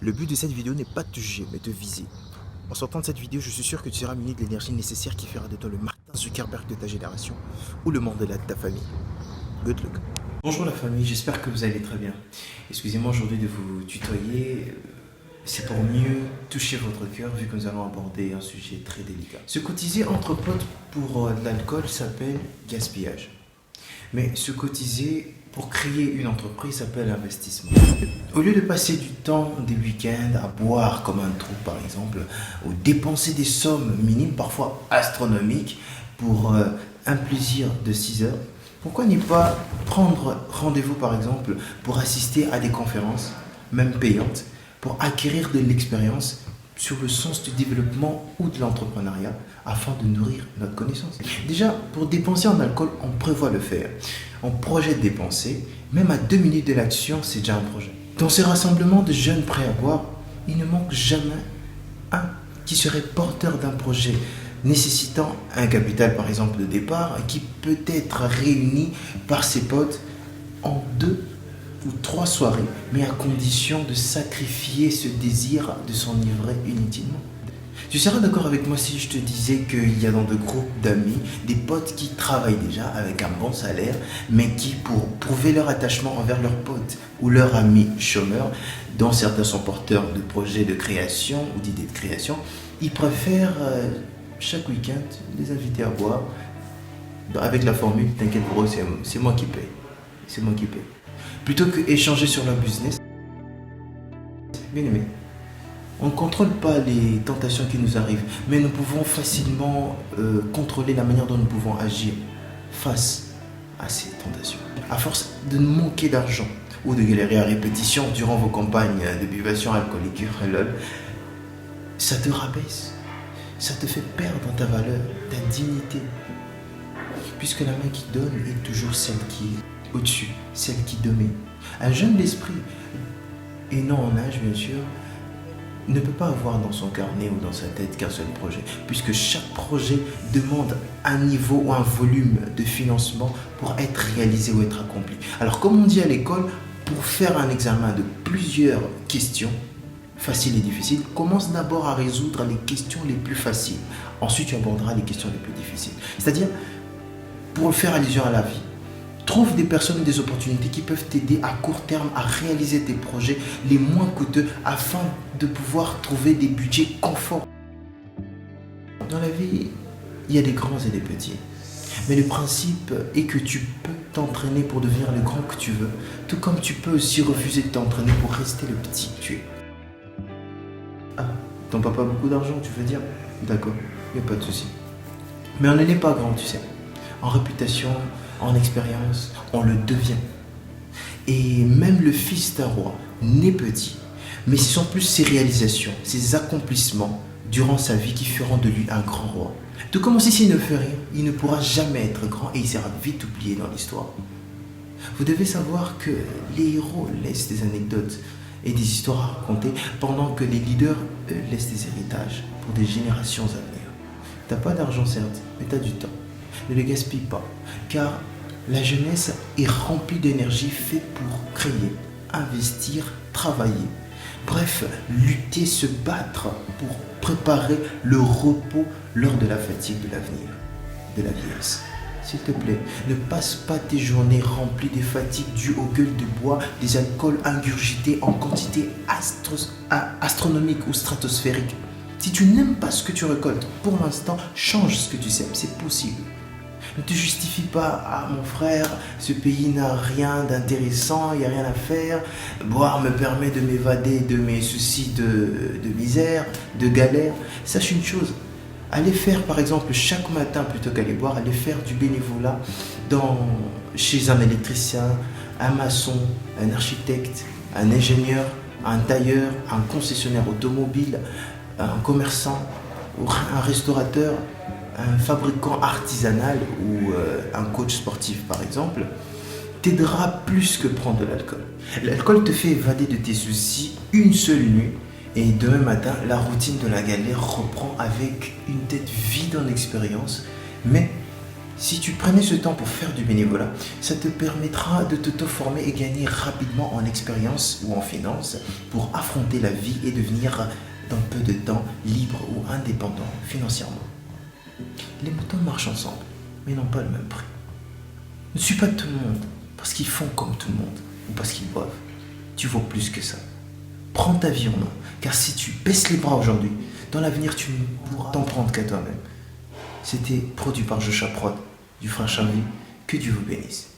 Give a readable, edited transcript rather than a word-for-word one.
Le but de cette vidéo n'est pas de te juger, mais de viser. En sortant de cette vidéo, je suis sûr que tu seras muni de l'énergie nécessaire qui fera de toi le Martin Zuckerberg de ta génération ou le Mandela de ta famille. Good luck. Bonjour la famille, j'espère que vous allez très bien. Excusez-moi aujourd'hui de vous tutoyer, c'est pour mieux toucher votre cœur vu que nous allons aborder un sujet très délicat. Se cotiser entre potes pour de l'alcool s'appelle gaspillage. Mais se cotiser pour créer une entreprise s'appelle investissement. Au lieu de passer du temps des week-ends à boire comme un trou par exemple, ou dépenser des sommes minimes, parfois astronomiques, pour un plaisir de 6 heures, pourquoi ne pas prendre rendez-vous par exemple pour assister à des conférences, même payantes, pour acquérir de l'expérience sur le sens du développement ou de l'entrepreneuriat afin de nourrir notre connaissance. Déjà, pour dépenser en alcool, on prévoit le faire. On projette dépenser, même à 2 minutes de l'action, c'est déjà un projet. Dans ces rassemblements de jeunes prêts à boire, il ne manque jamais un qui serait porteur d'un projet nécessitant un capital par exemple de départ qui peut être réuni par ses potes en 2 ou 3 soirées, mais à condition de sacrifier ce désir de s'enivrer inutilement. Tu seras d'accord avec moi si je te disais qu'il y a dans de groupes d'amis des potes qui travaillent déjà avec un bon salaire, mais qui, pour prouver leur attachement envers leurs potes ou leurs amis chômeurs, dont certains sont porteurs de projets de création ou d'idées de création, ils préfèrent chaque week-end les inviter à boire avec la formule « T'inquiète bro, c'est moi qui paye. C'est moi qui paye ». Plutôt que échanger sur leur business. Bien aimé, on ne contrôle pas les tentations qui nous arrivent, mais nous pouvons facilement contrôler la manière dont nous pouvons agir face à ces tentations. À force de manquer d'argent ou de galérer à répétition durant vos campagnes de buvation alcoolique, ça te rabaisse, ça te fait perdre ta valeur, ta dignité. Puisque la main qui donne est toujours celle qui est au-dessus, celle qui domine. Un jeune d'esprit, et non en âge bien sûr, ne peut pas avoir dans son carnet ou dans sa tête qu'un seul projet, puisque chaque projet demande un niveau ou un volume de financement pour être réalisé ou être accompli. Alors comme on dit à l'école, pour faire un examen de plusieurs questions, faciles et difficiles, commence d'abord à résoudre les questions les plus faciles. Ensuite, tu aborderas les questions les plus difficiles. C'est-à-dire, pour faire allusion à la vie, trouve des personnes, des opportunités qui peuvent t'aider à court terme à réaliser tes projets les moins coûteux afin de pouvoir trouver des budgets conformes. Dans la vie, il y a des grands et des petits. Mais le principe est que tu peux t'entraîner pour devenir le grand que tu veux, tout comme tu peux aussi refuser de t'entraîner pour rester le petit que tu es. Ah, ton papa a beaucoup d'argent, tu veux dire? D'accord, il n'y a pas de souci. Mais on n'est pas grand, tu sais. En réputation, en expérience, on le devient. Et même le fils d'un roi n'est petit, mais ce sont plus ses réalisations, ses accomplissements durant sa vie qui feront de lui un grand roi. Tout comme aussi s'il ne fait rien, il ne pourra jamais être grand et il sera vite oublié dans l'histoire. Vous devez savoir que les héros laissent des anecdotes et des histoires à raconter pendant que les leaders laissent des héritages pour des générations à venir. T'as pas d'argent certes, mais t'as du temps. Ne le gaspille pas, car la jeunesse est remplie d'énergie faite pour créer, investir, travailler. Bref, lutter, se battre pour préparer le repos lors de la fatigue de l'avenir, de la vieillesse. S'il te plaît, ne passe pas tes journées remplies de fatigue dues aux gueules de bois, des alcools ingurgités en quantité astronomique ou stratosphérique. Si tu n'aimes pas ce que tu récoltes, pour l'instant, change ce que tu sèmes, c'est possible. Ne te justifie pas, ah mon frère, ce pays n'a rien d'intéressant, il n'y a rien à faire. Boire me permet de m'évader de mes soucis de misère, de galère. Sache une chose, allez faire par exemple chaque matin plutôt qu'aller boire, allez faire du bénévolat chez un électricien, un maçon, un architecte, un ingénieur, un tailleur, un concessionnaire automobile, un commerçant, un restaurateur, un fabricant artisanal ou un coach sportif par exemple, t'aidera plus que prendre de l'alcool. L'alcool te fait évader de tes soucis une seule nuit et demain matin, la routine de la galère reprend avec une tête vide en expérience, mais Si tu prenais ce temps pour faire du bénévolat, ça te permettra de t'auto-former et gagner rapidement en expérience ou en finance pour affronter la vie et devenir dans peu de temps libre ou indépendant financièrement. Les moutons marchent ensemble, mais n'ont pas le même prix. Ne suis pas tout le monde parce qu'ils font comme tout le monde ou parce qu'ils boivent. Tu vaux plus que ça. Prends ta vie en main, car si tu baisses les bras aujourd'hui, dans l'avenir tu ne pourras t'en prendre qu'à toi-même. C'était produit par Joshua Prod, du frère Charlie, que Dieu vous bénisse.